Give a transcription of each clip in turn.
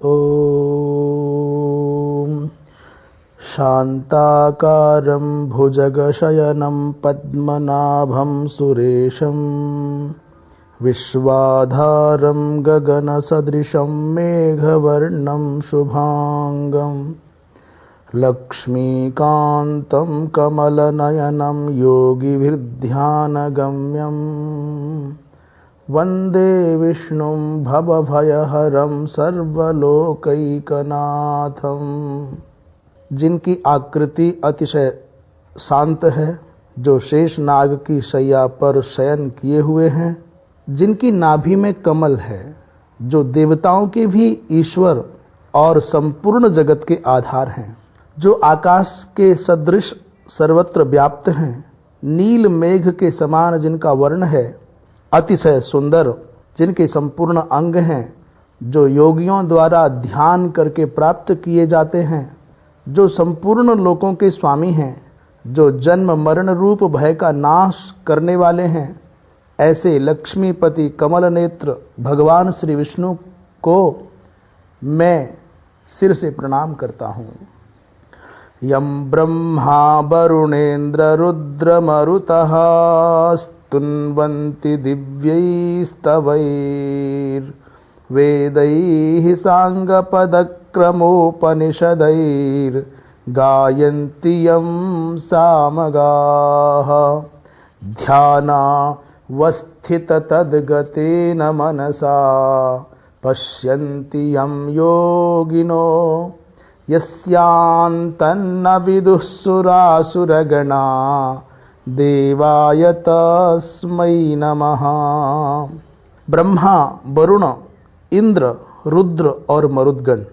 ॐ शान्ताकारं भुजगशयनं पद्मनाभं सुरेशं विश्वाधारं गगनसदृशं मेघवर्णं शुभांगं लक्ष्मीकान्तं कमलनयनं योगिभिर्ध्यानगम्यं वन्दे विष्णुं भवभयहरं सर्वलोकैकनाथं। जिनकी आकृति अतिशय शांत है, जो शेष नाग की शैया पर शयन किए हुए हैं, जिनकी नाभि में कमल है, जो देवताओं के भी ईश्वर और संपूर्ण जगत के आधार हैं, जो आकाश के सदृश सर्वत्र व्याप्त हैं, नील मेघ के समान जिनका वर्ण है, अतिशय सुंदर, जिनके संपूर्ण अंग हैं, जो योगियों द्वारा ध्यान करके प्राप्त किए जाते हैं, जो संपूर्ण लोकों के स्वामी हैं, जो जन्म मरण रूप भय का नाश करने वाले हैं, ऐसे लक्ष्मीपति कमल नेत्र भगवान श्री विष्णु को मैं सिर से प्रणाम करता हूं। यम ब्रह्मा वरुणेन्द्र रुद्र मरुतः स्तुन्वन्ति दिव्यैस्तवैर्वेदैः साङ्गपदक्रमोपनिषदैर्गायन्ति यं सामगाः ध्यानावस्थिततद्गतेन मनसा पश्यन्ति यं योगिनो यस्यान्तन्न विदुः सुरासुरगणा देवाय तस्मै नमः। ब्रह्मा, वरुण, इंद्र, रुद्र और मरुद्गण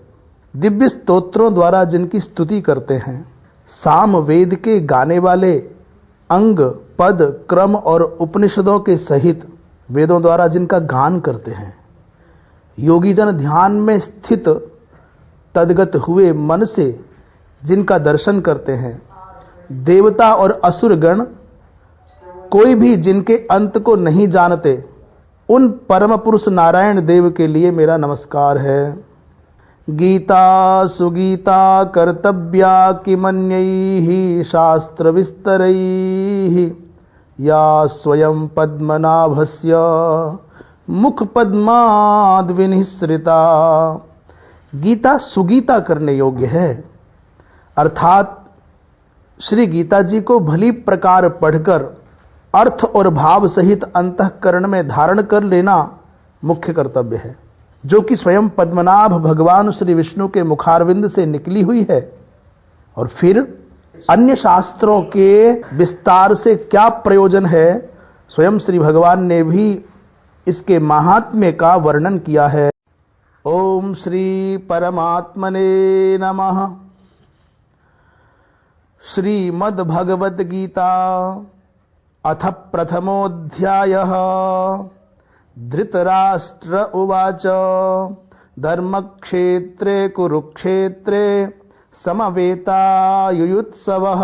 दिव्य स्तोत्रों द्वारा जिनकी स्तुति करते हैं, साम वेद के गाने वाले अंग, पद, क्रम और उपनिषदों के सहित वेदों द्वारा जिनका गान करते हैं, योगी जन ध्यान में स्थित तद्गत हुए मन से जिनका दर्शन करते हैं, देवता और असुर गण कोई भी जिनके अंत को नहीं जानते, उन परम पुरुष नारायण देव के लिए मेरा नमस्कार है। गीता सुगीता कर्तव्या किमन्यैः शास्त्र विस्तरैः या स्वयं पद्मनाभस्य मुख पद्माद् विनिसृता। गीता सुगीता करने योग्य है, अर्थात श्री गीता जी को भली प्रकार पढ़कर अर्थ और भाव सहित अंतःकरण में धारण कर लेना मुख्य कर्तव्य है, जो कि स्वयं पद्मनाभ भगवान श्री विष्णु के मुखारविंद से निकली हुई है। और फिर अन्य शास्त्रों के विस्तार से क्या प्रयोजन है, स्वयं श्री भगवान ने भी इसके महात्म्य का वर्णन किया है। ओम श्री परमात्मने नमः। श्रीमद् भगवद गीता अथ प्रथमोऽध्यायः। धृतराष्ट्र उवाच धर्मक्षेत्रे कुरुक्षेत्रे समवेतायुयुत्सवः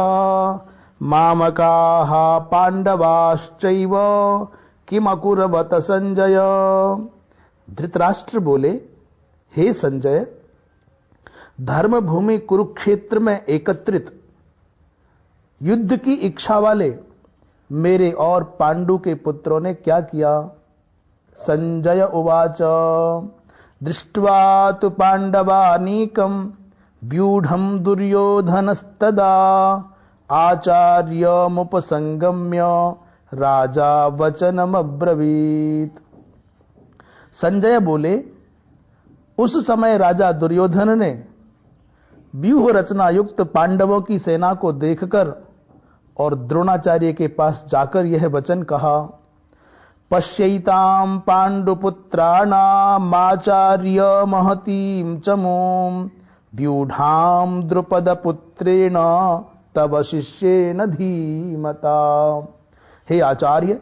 मामकाः पांडवाश्चैव किमकुर्वत संजय। धृतराष्ट्र बोले, हे संजय, धर्म भूमि कुरुक्षेत्र में एकत्रित युद्ध की इच्छा वाले मेरे और पांडु के पुत्रों ने क्या किया। संजय उवाच दृष्ट्वा तु पांडवानीकं व्यूढ़ं दुर्योधनस्तदा आचार्यमुपसंगम्य राजा वचनमब्रवीत्। संजय बोले, उस समय राजा दुर्योधन ने व्यूह रचना युक्त पांडवों की सेना को देखकर और द्रोणाचार्य के पास जाकर यह वचन कहा, पश्यैतां पांडुपुत्राणाम् आचार्य महतीं चमूं व्यूढ़ां द्रुपदपुत्रेण तव शिष्येन धीमता। हे आचार्य,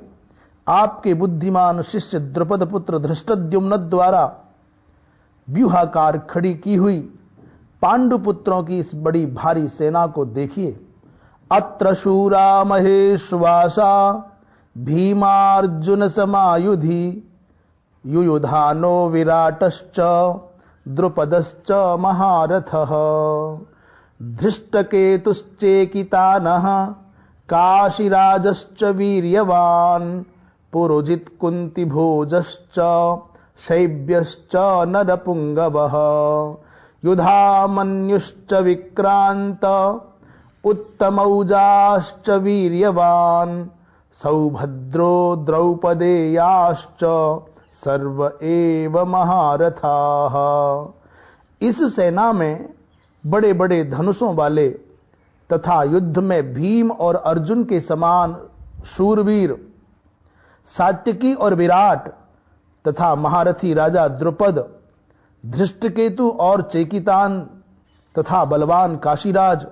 आपके बुद्धिमान शिष्य द्रुपद पुत्र धृष्टद्युम्न द्वारा व्यूहाकार खड़ी की हुई पांडुपुत्रों की इस बड़ी भारी सेना को देखिए। अत्र शूरा महेश्वासा भीमार्जुन समायुधि युयुधानो विराटश्च द्रुपदश्च महारथः धृष्टकेतुश्चेकितानः काशीराजश्च वीर्यवान् पुरोजित कुन्तिभोजश्च शैब्यश्च नरपुङ्गवः युधामन्युश्च विक्रान्त उत्तमौजाश्च वीर्यवान् सौभद्रो द्रौपदेयाश्च सर्व एव महारथाः। इस सेना में बड़े बड़े धनुषों वाले तथा युद्ध में भीम और अर्जुन के समान शूरवीर सात्यकी और विराट तथा महारथी राजा द्रुपद, धृष्टकेतु और चेकितान तथा बलवान काशीराज,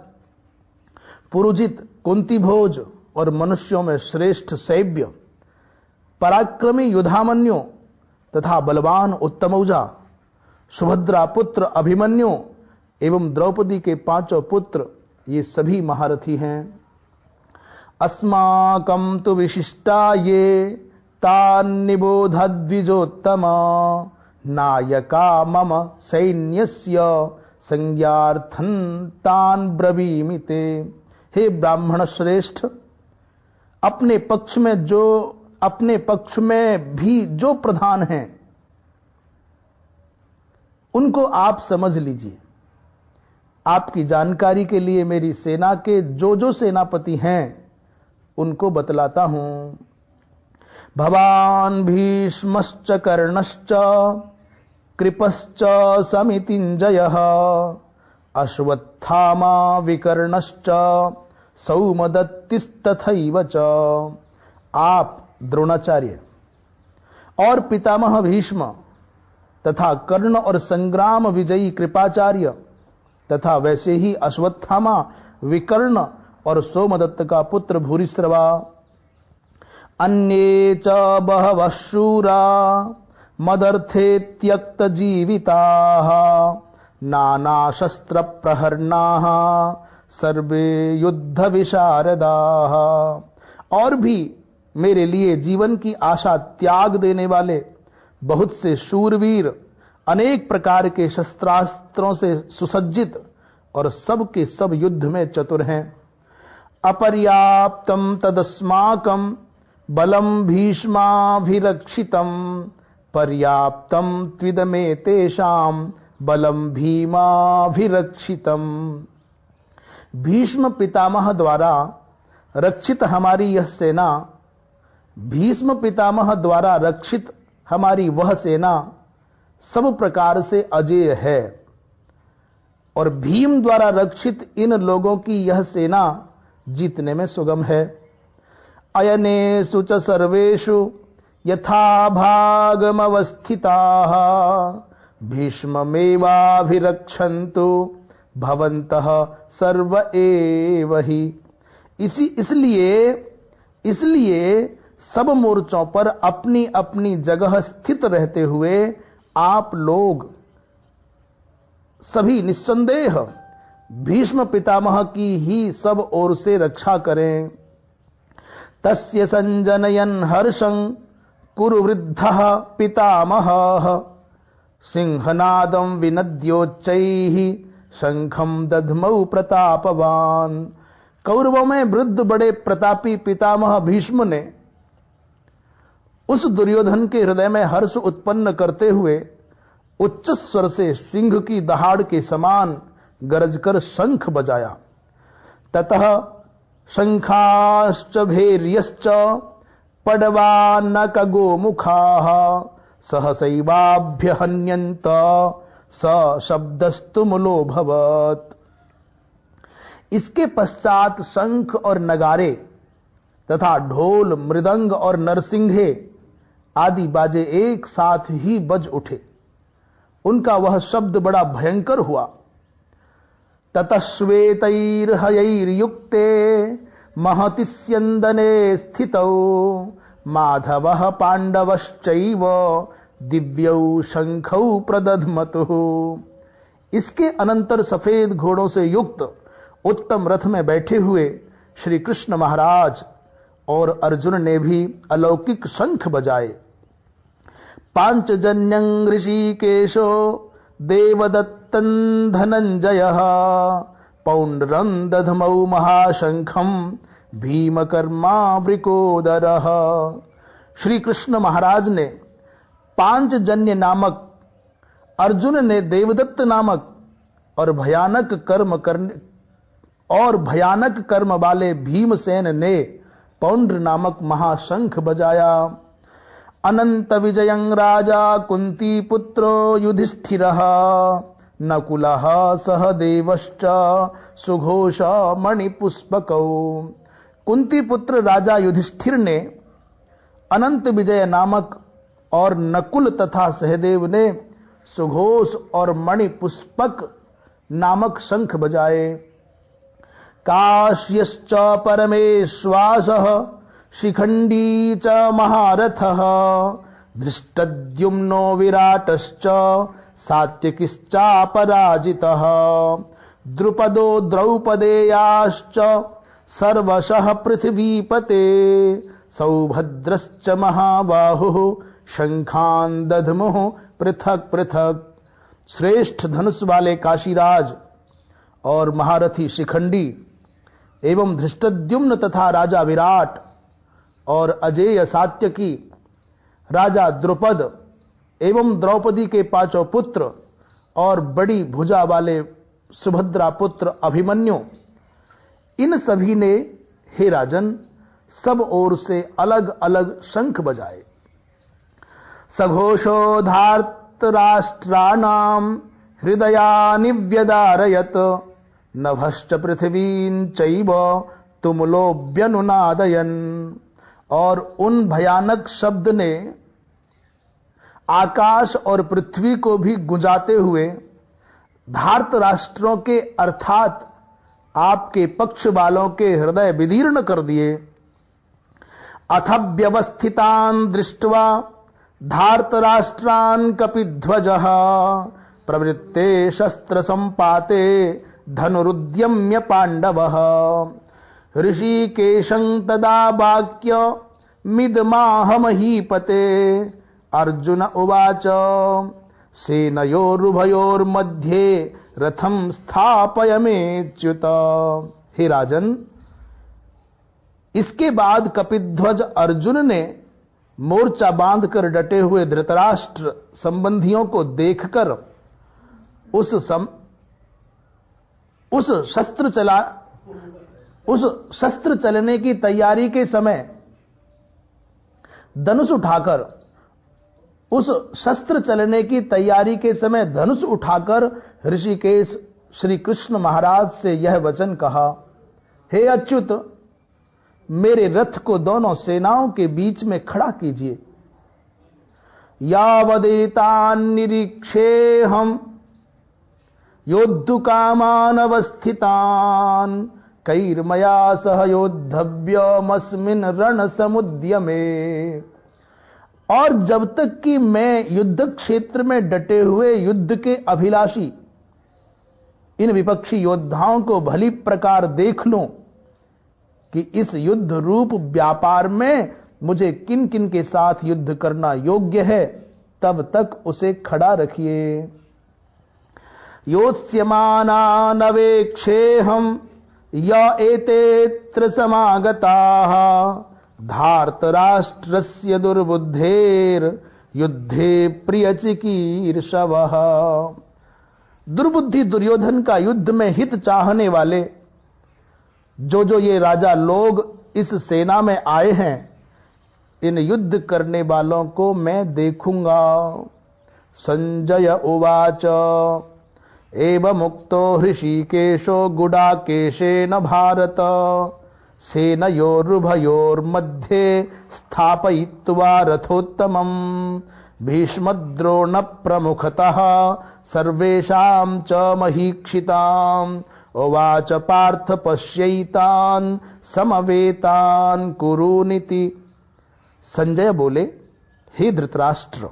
पुरुजित कुंतीभोज और मनुष्यों में श्रेष्ठ शैब्य, पराक्रमी युधामन्यु तथा बलवान उत्तमौजा, सुभद्रा पुत्र अभिमन्यु एवं द्रौपदी के 5 पुत्र, ये सभी महारथी हैं। अस्माकं तु विशिष्टा ये तान्निबोधद्विजोत्तम नायका मम सैन्यस्य संज्ञार्थं तान् ब्रवीमि ते। हे ब्राह्मण श्रेष्ठ, अपने पक्ष में भी जो प्रधान हैं उनको आप समझ लीजिए। आपकी जानकारी के लिए मेरी सेना के जो सेनापति हैं उनको बतलाता हूं। भवान भीष्मश्च कर्णश्च कृपश्च समितिञ्जयः अश्वत्थामा विकर्णश्च सौमदत्तिस्तथैव च। आप द्रोणाचार्य और पितामह भीष्म तथा कर्ण और संग्राम विजयी कृपाचार्य तथा वैसे ही अश्वत्थामा, विकर्ण और सोमदत्त का पुत्र भूरिश्रवा, अन्ये च बहवः शूरा मदर्थे त्यक्त जीविताः नाना शस्त्र प्रहरणाः सर्वे युद्ध विशारदाः। और भी मेरे लिए जीवन की आशा त्याग देने वाले बहुत से शूरवीर अनेक प्रकार के शस्त्रास्त्रों से सुसज्जित और सब के सब युद्ध में चतुर हैं। अपर्याप्तम तदस्माकं बलम भीष्माभिरक्षितम पर्याप्तम त्विदमे तेषां बलम भीमाभिरक्षितम। भीष्म पितामह द्वारा रक्षित हमारी यह सेना, भीष्म पितामह द्वारा रक्षित हमारी वह सेना सब प्रकार से अजेय है और भीम द्वारा रक्षित इन लोगों की यह सेना जीतने में सुगम है। अयनेषु च सर्वेषु यथा भागमवस्थिताः भीष्ममेवाभिरक्षन्तु भवन्तः सर्व एव हि। इसलिए सब मोर्चों पर अपनी अपनी जगह स्थित रहते हुए आप लोग सभी निस्संदेह भीष्म पितामह की ही सब ओर से रक्षा करें। तस्य संजनयन् हर्षं कुरु वृद्धः पितामहः सिंहनादं विनद्योच्चैः शंखं दध्मौ प्रतापवान। कौरवों में वृद्ध बड़े प्रतापी पितामह भीष्म ने उस दुर्योधन के हृदय में हर्ष उत्पन्न करते हुए उच्च स्वर से सिंह की दहाड़ के समान गरजकर शंख बजाया। ततः शंखाश्च भैर्यश्च पडवानक गोमुखाः सहसैवाभ्यहन्यन्त स शब्दस्तुमुलोऽभवत्। इसके पश्चात शंख और नगारे तथा ढोल, मृदंग और नरसिंघे आदि बाजे एक साथ ही बज उठे। उनका वह शब्द बड़ा भयंकर हुआ। ततः श्वेतैर्हयैर्युक्ते महति स्यन्दने स्थितौ माधवः पांडवश्चैव दिव्यौ शंखौ प्रदध्मतुः। इसके अनंतर सफेद घोड़ों से युक्त उत्तम रथ में बैठे हुए श्री कृष्ण महाराज और अर्जुन ने भी अलौकिक शंख बजाए। पांचजन्यं ऋषिकेशो देवदत्तं धनंजयः पौंड्रं दधमौ महाशंखं भीमकर्मावृकोदरः। श्री कृष्ण महाराज ने पांचजन्य नामक, अर्जुन ने देवदत्त नामक और भयानक कर्म वाले भीमसेन ने पौंड्र नामक महाशंख बजाया। अनंत विजयं राजा कुंती पुत्रो युधिष्ठिरः नकुलः सहदेवश्च सुघोष मणिपुष्पकौ। कुंती पुत्र राजा युधिष्ठिर ने अनंत विजय नामक और नकुल तथा सहदेव ने सुघोष और मणिपुष्पक नामक शंख बजाए। काश्यश्च परमेश्वासः शिखंडी च महारथः धृष्टद्युम्नो विराटश्च सात्यकिश्चापराजितः द्रुपदो द्रौपदेयाश्च सर्वशः पृथ्वीपते सौभद्रश्च महाबाहुः शंखान् दध्मुः पृथक पृथक। श्रेष्ठ धनुष वाले काशीराज और महारथी शिखंडी एवं धृष्टद्युम्न तथा राजा विराट और अजेय सात्यकी, राजा द्रुपद एवं द्रौपदी के पांचों पुत्र और बड़ी भुजा वाले सुभद्रा पुत्र अभिमन्यु, इन सभी ने हे राजन सब ओर से अलग अलग शंख बजाए। सघोषो धार्तराष्ट्राणां हृदयानि व्यदारयत नभश्च पृथ्वीं चैव तुमुलोऽभ्यनुनादयन्। और उन भयानक शब्द ने आकाश और पृथ्वी को भी गुंजाते हुए धार्त राष्ट्रों के अर्थात आपके पक्ष वालों के हृदय विदीर्ण कर दिए। अथ व्यवस्थितान् दृष्ट्वा धार्तराष्ट्रान् कपिध्वजः प्रवृत्ते शस्त्र संपाते धनुरुद्यम्य पांडवः। ऋषिकेशं तदा वाक्य मिदमाह महीपते अर्जुन उवाच सेनयोरुभयोर्मध्ये रथं स्थापयमेच्युत। हे राजन, इसके बाद कपिध्वज अर्जुन ने मोर्चा बांधकर डटे हुए धृतराष्ट्र संबंधियों को देखकर उस शस्त्र चलने की तैयारी के समय धनुष उठाकर ऋषिकेश श्री कृष्ण महाराज से यह वचन कहा, हे अच्युत, मेरे रथ को दोनों सेनाओं के बीच में खड़ा कीजिए। यावदेतान् निरीक्षेऽहं योद्धुकामान् अवस्थितान् कैर्मया सह योद्धव्यमस्मिन् रणसमुद्यमे। और जब तक कि मैं युद्ध क्षेत्र में डटे हुए युद्ध के अभिलाषी इन विपक्षी योद्धाओं को भली प्रकार देख लूं कि इस युद्ध रूप व्यापार में मुझे किन किन के साथ युद्ध करना योग्य है, तब तक उसे खड़ा रखिए। योत्स्यमानान् अवेक्षेऽहं य एतेऽत्र समागताः धार्तराष्ट्रस्य दुर्बुद्धेर् युद्धे प्रियचिकीर्षवः। दुर्बुद्धि दुर्योधन का युद्ध में हित चाहने वाले जो ये राजा लोग इस सेना में आए हैं, इन युद्ध करने वालों को मैं देखूंगा। संजय उवाच एवमुक्तो हृषीकेशो गुडाकेशेन भारत सेनयोरुभयोर्मध्ये स्थापयित्वा रथोत्तमम् भीष्मद्रोण प्रमुखतः सर्वेषां च महीक्षिताम् उवाच पार्थ पश्यैतान् समवेतान् कुरुनिति। संजय बोले, हे धृतराष्ट्र,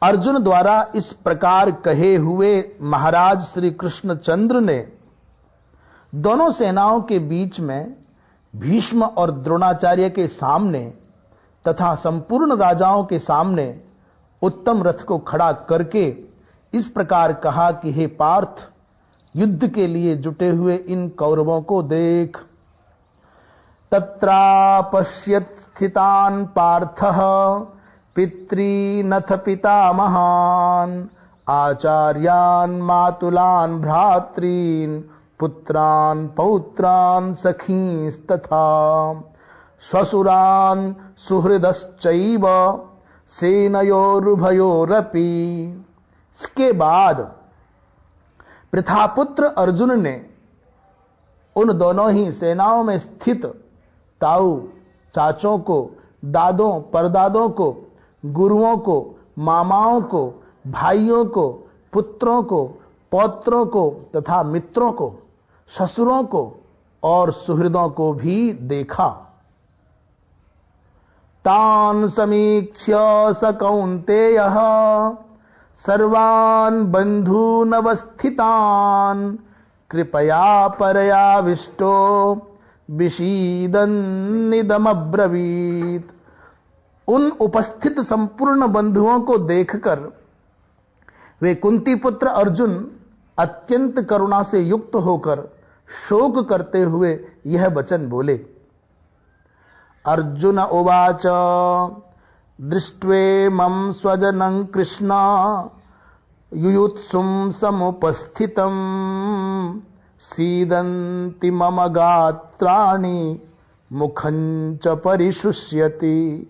अर्जुन द्वारा इस प्रकार कहे हुए महाराज श्री कृष्णचंद्र ने दोनों सेनाओं के बीच में भीष्म और द्रोणाचार्य के सामने तथा संपूर्ण राजाओं के सामने उत्तम रथ को खड़ा करके इस प्रकार कहा कि हे पार्थ, युद्ध के लिए जुटे हुए इन कौरवों को देख। तत्रापश्यत् स्थितान् पार्थः पितॄनथ पितामहान् आचार्यान् मातुलान् भ्रातॄन् पुत्रान् पौत्रान् सखींस्तथा श्वशुरान् सुहृदश्चैव सेनयोरुभयोरपि। इसके बाद पृथापुत्र अर्जुन ने उन दोनों ही सेनाओं में स्थित ताऊ चाचों को, दादों परदादों को, गुरुओं को, मामाओं को, भाइयों को, पुत्रों को, पौत्रों को तथा मित्रों को, ससुरों को और सुहृदों को भी देखा। तान् समीक्ष्य स कौन्तेयः सर्वान् बन्धूनवस्थितान् कृपया परयाविष्टो विषीदन्निदमब्रवीत्। उन उपस्थित संपूर्ण बंधुओं को देखकर वे कुंती पुत्र अर्जुन अत्यंत करुणा से युक्त होकर शोक करते हुए यह वचन बोले। अर्जुन उवाच दृष्ट्वेमं स्वजनं कृष्ण युयुत्सुं समुपस्थितं सीदन्ति मम गात्राणि मुखं च परिशुष्यति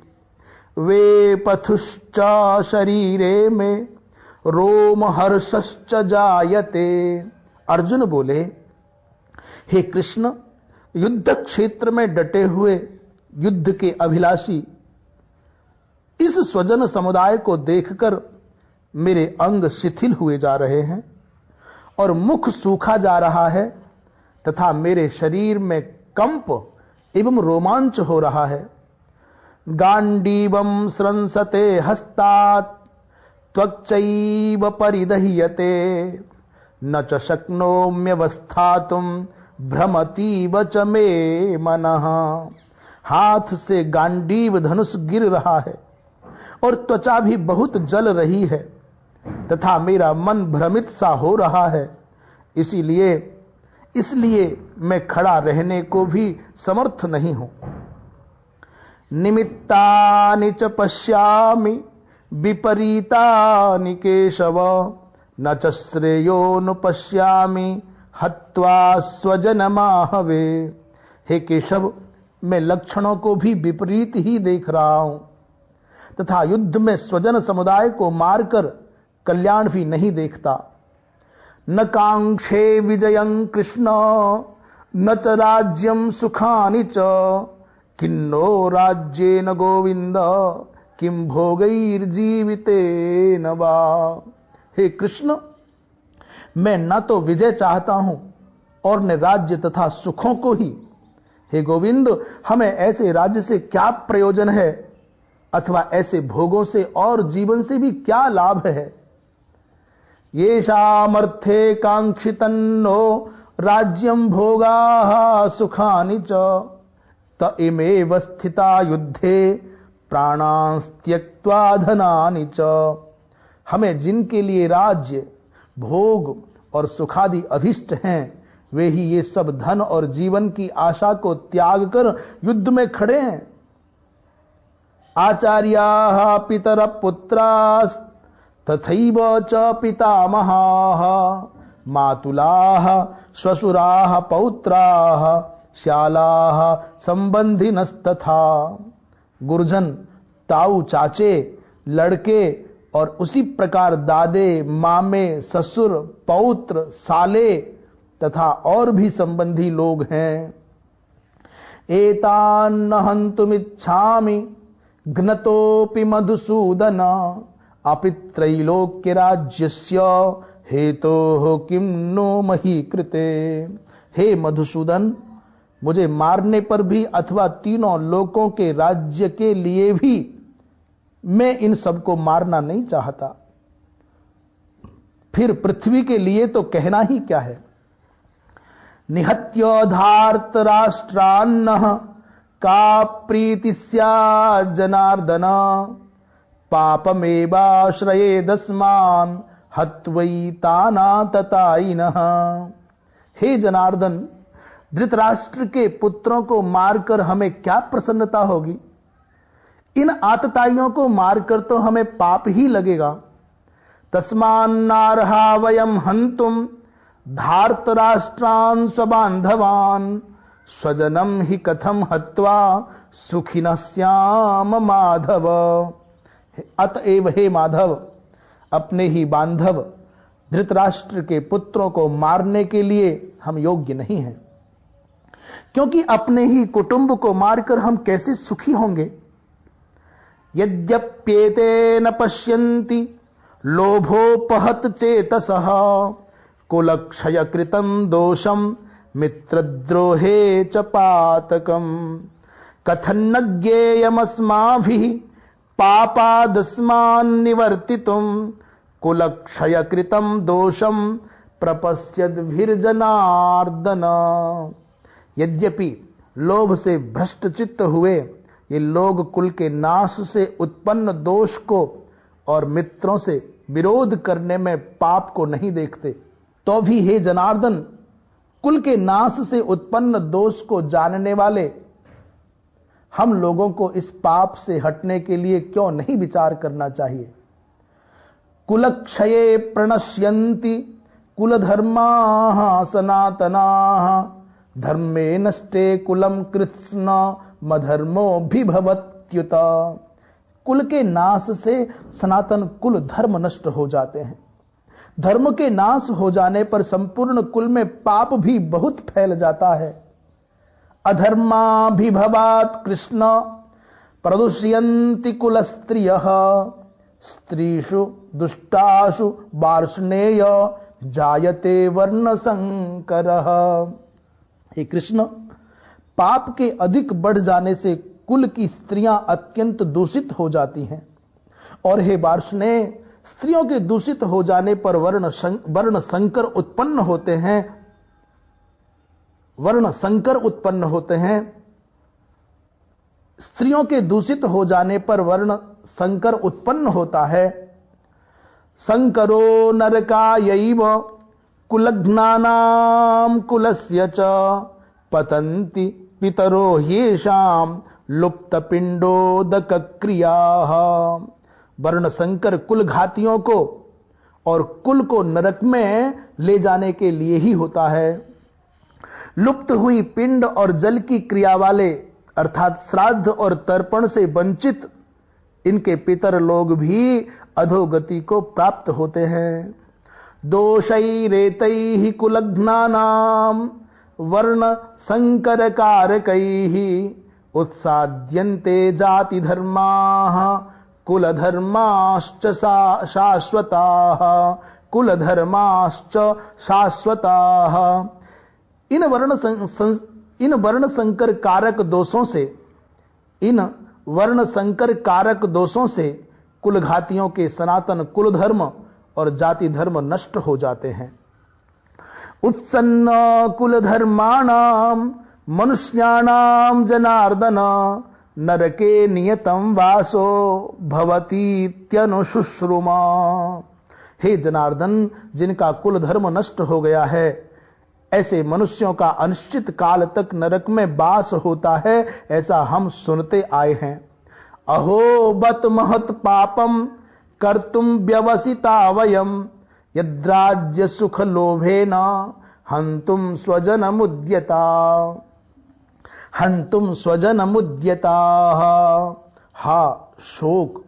वेपथुश्च शरीरे में रोमहर्षश्च जायते। अर्जुन बोले, हे कृष्ण, युद्ध क्षेत्र में डटे हुए युद्ध के अभिलाषी इस स्वजन समुदाय को देखकर मेरे अंग शिथिल हुए जा रहे हैं और मुख सूखा जा रहा है तथा मेरे शरीर में कंप एवं रोमांच हो रहा है। गांडीवं स्रंसते हस्तात् त्वक्चैव परिदह्यते न च शक्नोम्यवस्थातुं भ्रमतीव च मे मनः। हाथ से गांडीव धनुष गिर रहा है और त्वचा भी बहुत जल रही है तथा मेरा मन भ्रमित सा हो रहा है। इसलिए मैं खड़ा रहने को भी समर्थ नहीं हूं। निमित्तानि च पश्यामि विपरीतानि केशव न च श्रेयोनुपश्यामि हत्वा स्वजनमाहवे। हे केशव, मैं लक्षणों को भी विपरीत ही देख रहा हूं तथा युद्ध में स्वजन समुदाय को मारकर कल्याण भी नहीं देखता। न कांक्षे विजयं कृष्ण न च राज्यं सुखानि च किन्नो राज्येन गोविंद किम भोगैर्जीवितेन वा। हे कृष्ण, मैं न तो विजय चाहता हूं और न राज्य तथा सुखों को ही। हे गोविंद, हमें ऐसे राज्य से क्या प्रयोजन है अथवा ऐसे भोगों से और जीवन से भी क्या लाभ है। येषामर्थे कांक्षितन्नो राज्यं भोगाः सुखानि च त इमेव स्थिता युद्धे प्राणांस्त्यक्त्वा धनानि च। हमें जिनके लिए राज्य, भोग और सुखादि अभिष्ट हैं, वे ही ये सब धन और जीवन की आशा को त्याग कर युद्ध में खड़े हैं। आचार्याः पितर पुत्रास् तथैव च पितामहाः मातुलाः श्वशुराः पौत्राः श्यालाः संबंधिनस्तथा। गुरुजन, ताऊ चाचे, लड़के और उसी प्रकार दादे, मामे, ससुर, पौत्र, साले तथा और भी संबंधी लोग हैं। एतान्न हन्तुमिच्छामि घ्नतोऽपि मधुसूदन अपि त्रैलोक्य राज्यस्य हेतोः किं नो मही कृते। हे मधुसूदन, मुझे मारने पर भी अथवा तीनों लोकों के राज्य के लिए भी मैं इन सबको मारना नहीं चाहता। फिर पृथ्वी के लिए तो कहना ही क्या है। निहत्य धार्त राष्ट्रान्नः का प्रीति स्यात् जनार्दन पापमेवाश्रयेदस्मान् हत्वैतानाततायिनः। हे जनार्दन, धृतराष्ट्र के पुत्रों को मारकर हमें क्या प्रसन्नता होगी? इन आतताइयों को मारकर तो हमें पाप ही लगेगा। तस्मान्नार्हा वयम हंतुम धार्तराष्ट्रान् स्वबान्धवान् स्वजनम हि कथम हत्वा सुखिनः स्याम माधव। अतएव हे माधव, अपने ही बांधव धृतराष्ट्र के पुत्रों को मारने के लिए हम योग्य नहीं हैं, क्योंकि अपने ही कुटुंब को मारकर हम कैसे सुखी होंगे? यद्यप्येते न पश्यन्ति लोभोपहत चेतसः कुलक्षय कृतं दोषम मित्रद्रोहे च पातकम कथन्न ज्ञेयमस्माभिः पापादस्मान्निवर्तितुं कुलक्षय कृतं दोषम प्रपश्यद्भिर्जनार्दन। यद्यपि लोभ से भ्रष्ट चित्त हुए ये लोग कुल के नाश से उत्पन्न दोष को और मित्रों से विरोध करने में पाप को नहीं देखते, तो भी हे जनार्दन, कुल के नाश से उत्पन्न दोष को जानने वाले हम लोगों को इस पाप से हटने के लिए क्यों नहीं विचार करना चाहिए? कुलक्षये प्रणश्यन्ति कुलधर्माः सनातनाः धर्मे नष्टे कुलम कृत्स्न मधर्मोऽभिभवत्युत। कुल के नाश से सनातन कुल धर्म नष्ट हो जाते हैं। धर्म के नाश हो जाने पर संपूर्ण कुल में पाप भी बहुत फैल जाता है। अधर्माभिभवात् कृष्ण प्रदुष्यन्ति कुलस्त्रियः स्त्रीषु दुष्टासु वार्ष्णेय जायते वर्ण संकरः। हे कृष्ण, पाप के अधिक बढ़ जाने से कुल की स्त्रियां अत्यंत दूषित हो जाती हैं, और हे वार्ष्णेय, स्त्रियों के दूषित हो जाने पर वर्ण संकर उत्पन्न होते हैं। वर्ण संकर उत्पन्न होते हैं। स्त्रियों के दूषित हो जाने पर वर्ण संकर उत्पन्न होता है। संकरो नरकायैव कुलघ्नानां कुलस्य च पतन्ति पितरो ह्येषां लुप्तपिंडोदक क्रियाः। वर्ण संकर कुल घातियों को और कुल को नरक में ले जाने के लिए ही होता है। लुप्त हुई पिंड और जल की क्रिया वाले अर्थात श्राद्ध और तर्पण से वंचित इनके पितर लोग भी अधोगति को प्राप्त होते हैं। दोषैरेतैः कुलघ्नानां वर्ण संकर कारकैः उत्साद्यन्ते जाति धर्माः कुलधर्माश्च शाश्वताः कुलधर्माश्च शाश्वताः। इन वर्ण संकर कारक दोषों से कुलघातियों के सनातन कुल धर्म और जाति धर्म नष्ट हो जाते हैं। उत्सन्न कुल धर्माणाम मनुष्याणाम जनार्दन नरके नियतम वासो भवतीत्यनुशुश्रुमा। हे जनार्दन, जिनका कुल धर्म नष्ट हो गया है ऐसे मनुष्यों का अनिश्चित काल तक नरक में वास होता है, ऐसा हम सुनते आए हैं। अहो बत महत पापम कर्तुम व्यवसिता वयम यद्राज्य सुख लोभेन हंतुम स्वजनमुद्यता। हा शोक,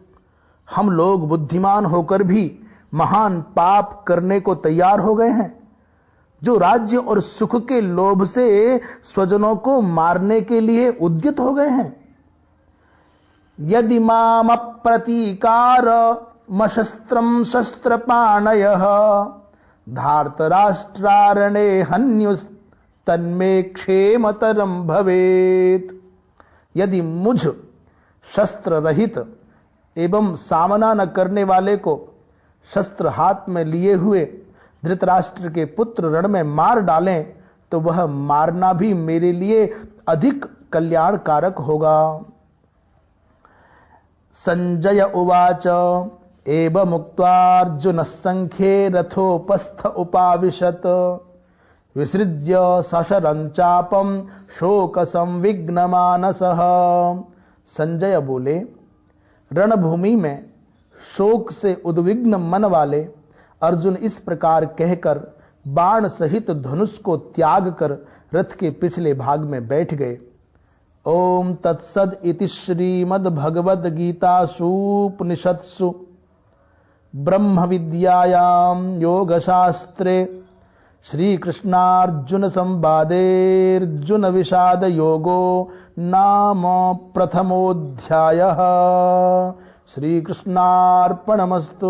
हम लोग बुद्धिमान होकर भी महान पाप करने को तैयार हो गए हैं, जो राज्य और सुख के लोभ से स्वजनों को मारने के लिए उद्यत हो गए हैं। यदि माम प्रतीकार मशस्त्रम शस्त्रपाणयः धार्तराष्ट्रारणे हन्युस्तन्मे क्षेमतरम भवेत्। यदि मुझ शस्त्र रहित एवं सामना न करने वाले को शस्त्र हाथ में लिए हुए धृतराष्ट्र के पुत्र रण में मार डालें तो वह मारना भी मेरे लिए अधिक कल्याणकारक होगा। संजय उवाच एवमुक्त्वार्जुनः संख्ये रथोपस्थ उपाविशत विसृज्य सशरं चापम शोक संविघ्नमानसः। संजय बोले, रणभूमि में शोक से उद्विग्न मन वाले अर्जुन इस प्रकार कहकर बाण सहित धनुष को त्याग कर रथ के पिछले भाग में बैठ गए। ओम तत्सद इति श्रीमद् भगवद गीतासूपनिषत्सु ब्रह्म विद्यायां योग शास्त्रे श्री कृष्णार्जुन संवादेर्जुन विषाद योगो नाम प्रथमोऽध्यायः। श्री कृष्णार्पणमस्तु।